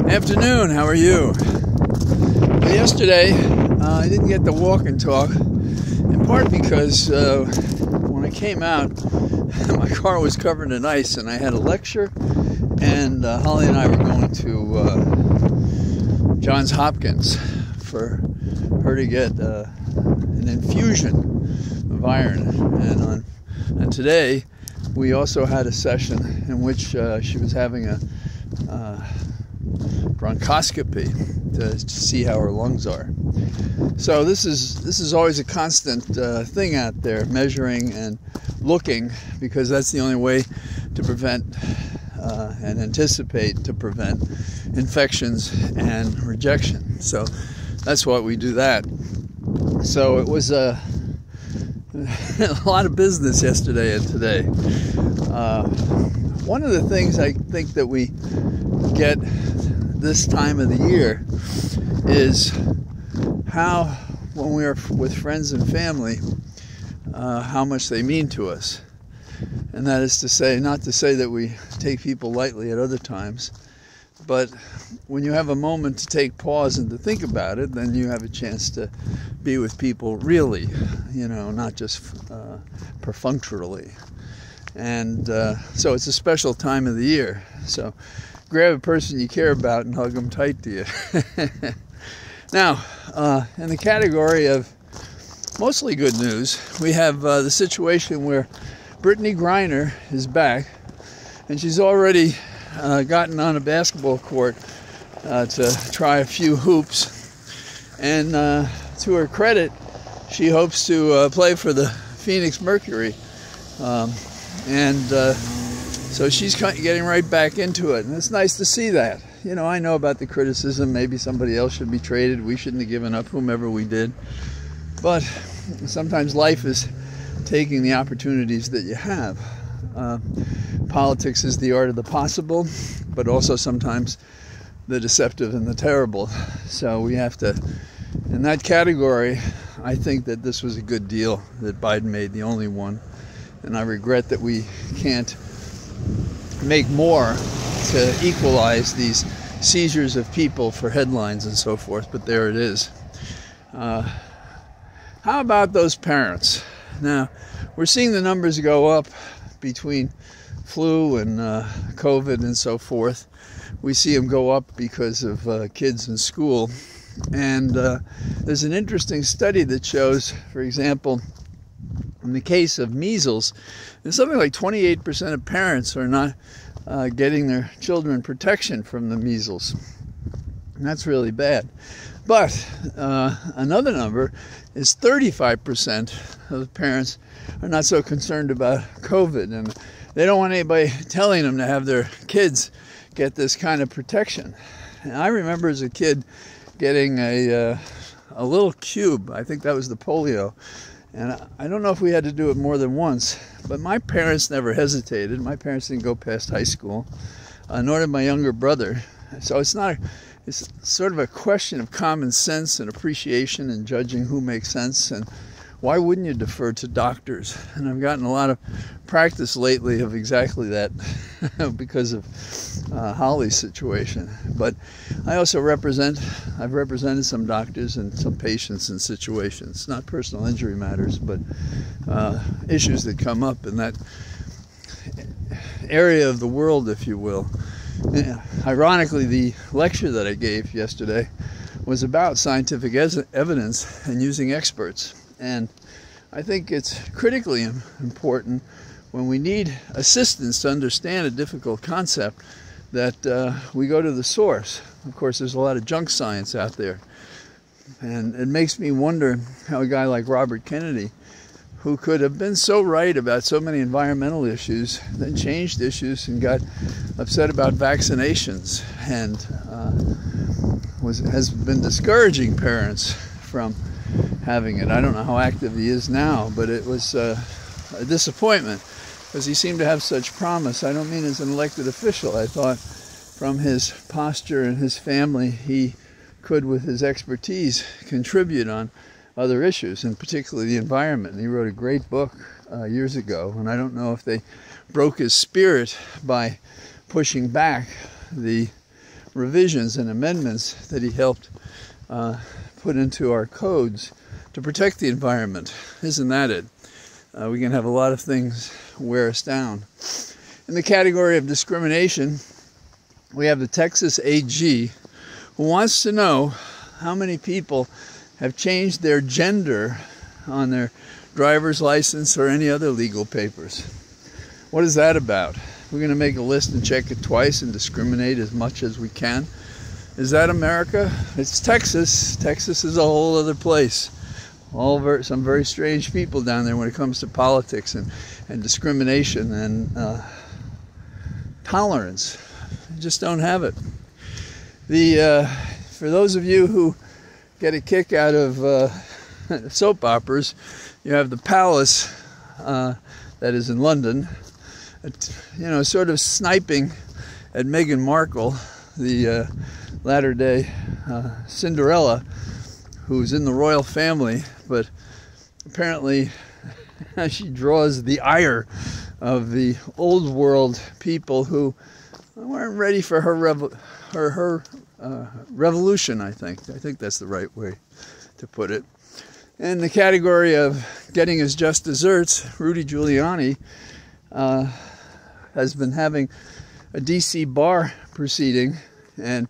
Afternoon, how are you? Well, yesterday, I didn't get to walk and talk, in part because when I came out, my car was covered in ice and I had a lecture, and Holly and I were going to Johns Hopkins for her to get an infusion of iron. And today, we also had a session in which she was having a bronchoscopy to see how her lungs are. So this is always a constant thing out there, measuring and looking, because that's the only way to prevent and anticipate to prevent infections and rejection. So that's why we do that. So it was a lot of business yesterday and today. One of the things I think that we get this time of the year is how, when we are with friends and family, how much they mean to us. And that is to say, not to say that we take people lightly at other times, but when you have a moment to take pause and to think about it, then you have a chance to be with people really, not just perfunctorily. And so it's a special time of the year. So grab a person you care about and hug them tight to you. Now, in the category of mostly good news, we have the situation where Brittany Griner is back, and she's already gotten on a basketball court to try a few hoops. And to her credit, she hopes to play for the Phoenix Mercury. So she's getting right back into it, and it's nice to see that. I know about the criticism, maybe somebody else should be traded, we shouldn't have given up whomever we did, but sometimes life is taking the opportunities that you have. Politics is the art of the possible, but also sometimes the deceptive and the terrible. So we have to, in that category, I think that this was a good deal that Biden made, the only one. And I regret that we can't make more to equalize these seizures of people for headlines and so forth, but there it is. How about those parents? Now, we're seeing the numbers go up between flu and COVID and so forth. We see them go up because of kids in school. And there's an interesting study that shows, for example, in the case of measles, there's something like 28% of parents are not getting their children protection from the measles. And that's really bad. But another number is 35% of the parents are not so concerned about COVID, and they don't want anybody telling them to have their kids get this kind of protection. And I remember as a kid getting a little cube. I think that was the polio. And I don't know if we had to do it more than once, but my parents never hesitated. My parents didn't go past high school, nor did my younger brother. So it's sort of a question of common sense and appreciation and judging who makes sense. And why wouldn't you defer to doctors? And I've gotten a lot of practice lately of exactly that because of Holly's situation. But I also I've represented some doctors and some patients in situations, not personal injury matters, but issues that come up in that area of the world, if you will. Ironically, the lecture that I gave yesterday was about scientific evidence and using experts. And I think it's critically important when we need assistance to understand a difficult concept that we go to the source. Of course, there's a lot of junk science out there. And it makes me wonder how a guy like Robert Kennedy, who could have been so right about so many environmental issues, then changed issues and got upset about vaccinations and has been discouraging parents from having it. I don't know how active he is now, but it was a disappointment because he seemed to have such promise. I don't mean as an elected official. I thought from his posture and his family, he could, with his expertise, contribute on other issues, and particularly the environment. And he wrote a great book years ago, and I don't know if they broke his spirit by pushing back the revisions and amendments that he helped put into our codes to protect the environment. Isn't that it? We can have a lot of things wear us down. In the category of discrimination, we have the Texas AG, who wants to know how many people have changed their gender on their driver's license or any other legal papers. What is that about? We're going to make a list and check it twice and discriminate as much as we can. Is that America? It's Texas. Texas is a whole other place. Some very strange people down there when it comes to politics and discrimination and tolerance. You just don't have it. For those of you who get a kick out of soap operas, you have the Palace that is in London, sort of sniping at Meghan Markle, the latter-day Cinderella, who's in the royal family, but apparently she draws the ire of the old world people who weren't ready for her revolution, I think. I think that's the right way to put it. In the category of getting his just desserts, Rudy Giuliani has been having a DC bar proceeding, and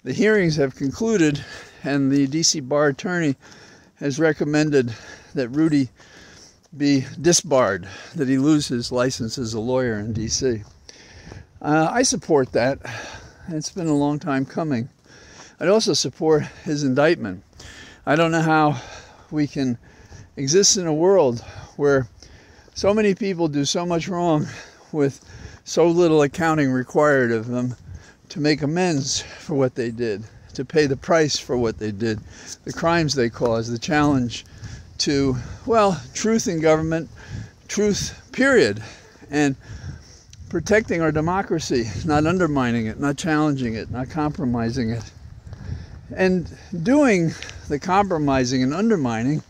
the hearings have concluded, and the DC bar attorney has recommended that Rudy be disbarred, that he lose his license as a lawyer in DC. I support that. It's been a long time coming. I'd also support his indictment. I don't know how we can exist in a world where so many people do so much wrong with so little accounting required of them to make amends for what they did, to pay the price for what they did, the crimes they caused, the challenge to, well, truth in government, truth, period, and protecting our democracy, not undermining it, not challenging it, not compromising it, and doing the compromising and undermining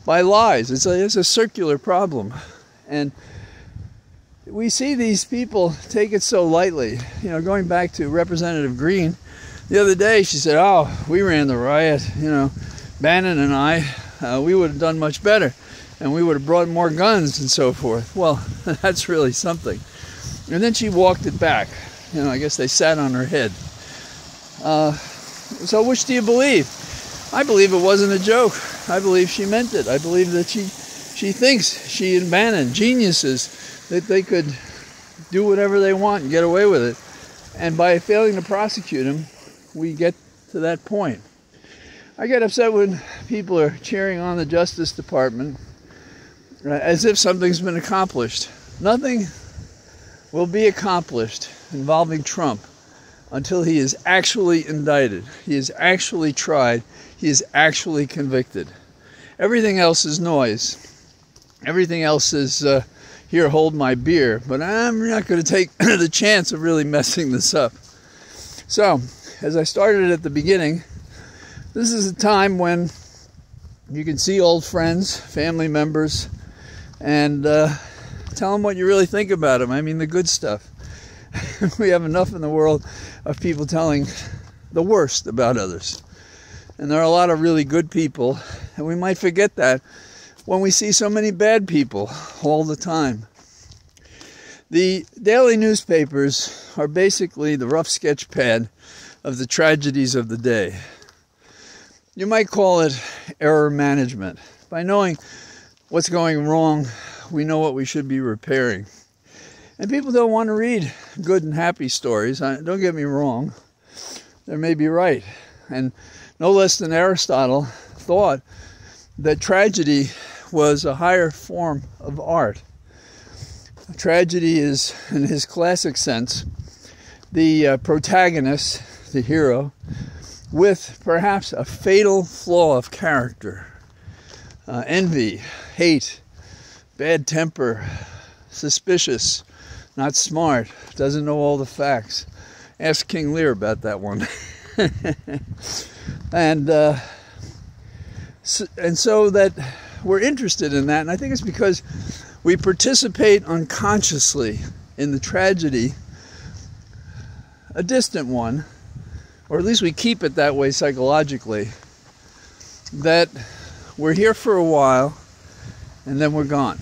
by lies. It's a circular problem, and we see these people take it so lightly. Going back to Representative Green, the other day she said, "Oh, we ran the riot. Bannon and I, we would have done much better, and we would have brought more guns and so forth." Well, that's really something. And then she walked it back. I guess they sat on her head. So which do you believe? I believe it wasn't a joke. I believe she meant it. I believe that she thinks, she and Bannon, geniuses, that they could do whatever they want and get away with it. And by failing to prosecute him, we get to that point. I get upset when people are cheering on the Justice Department as if something's been accomplished. Nothing will be accomplished involving Trump until he is actually indicted, he is actually tried, he is actually convicted. Everything else is noise. Everything else is, here, hold my beer, but I'm not going to take the chance of really messing this up. So, as I started at the beginning, this is a time when you can see old friends, family members, and tell them what you really think about them. I mean, the good stuff. We have enough in the world of people telling the worst about others. And there are a lot of really good people, and we might forget that when we see so many bad people all the time. The daily newspapers are basically the rough sketch pad of the tragedies of the day. You might call it error management. By knowing what's going wrong, we know what we should be repairing. And people don't want to read good and happy stories. Don't get me wrong. They may be right. And no less than Aristotle thought that tragedy was a higher form of art. Tragedy is, in his classic sense, the protagonist, the hero, with perhaps a fatal flaw of character. Envy, hate, bad temper, suspicious, not smart, doesn't know all the facts. Ask King Lear about that one. And so that we're interested in that, and I think it's because we participate unconsciously in the tragedy, a distant one, or at least we keep it that way psychologically, that we're here for a while and then we're gone.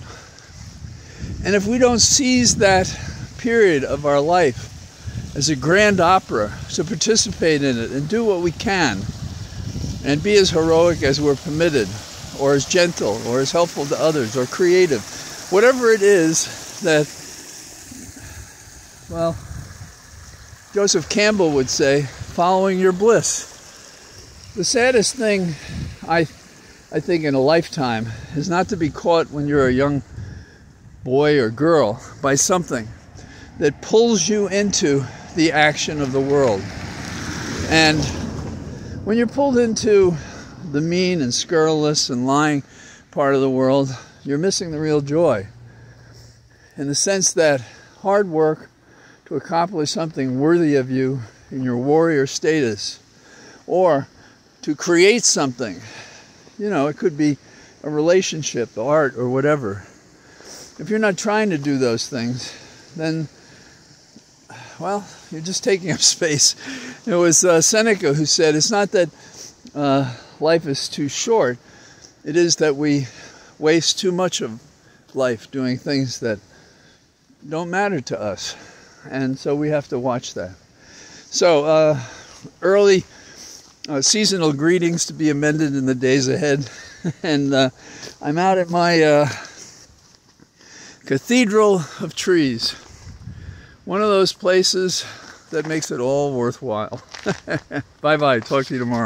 And if we don't seize that period of our life as a grand opera, to participate in it and do what we can and be as heroic as we're permitted, or as gentle, or as helpful to others, or creative, whatever it is that, well, Joseph Campbell would say, following your bliss. The saddest thing, I think, in a lifetime is not to be caught when you're a young boy or girl by something that pulls you into the action of the world. And when you're pulled into the mean and scurrilous and lying part of the world, you're missing the real joy. In the sense that hard work to accomplish something worthy of you in your warrior status, or to create something, you know, it could be a relationship, art, or whatever. If you're not trying to do those things, then, well, you're just taking up space. It was Seneca who said, it's not that life is too short, it is that we waste too much of life doing things that don't matter to us. And so we have to watch that. So early seasonal greetings to be amended in the days ahead. And I'm out at my Cathedral of Trees. One of those places that makes it all worthwhile. Bye-bye. Talk to you tomorrow.